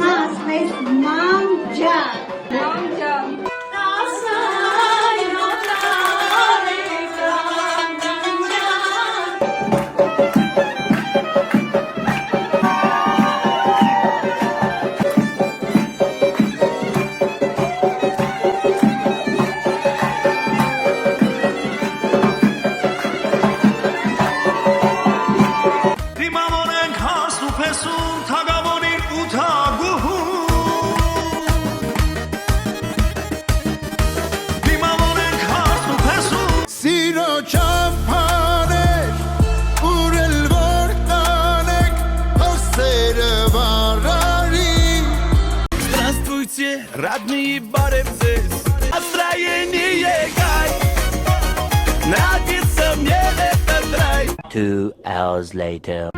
Ասվես մամ ջան։ Մամ ջան։ Родные баревцы, настроение гай. Нравится мне этот рай. 2 hours later.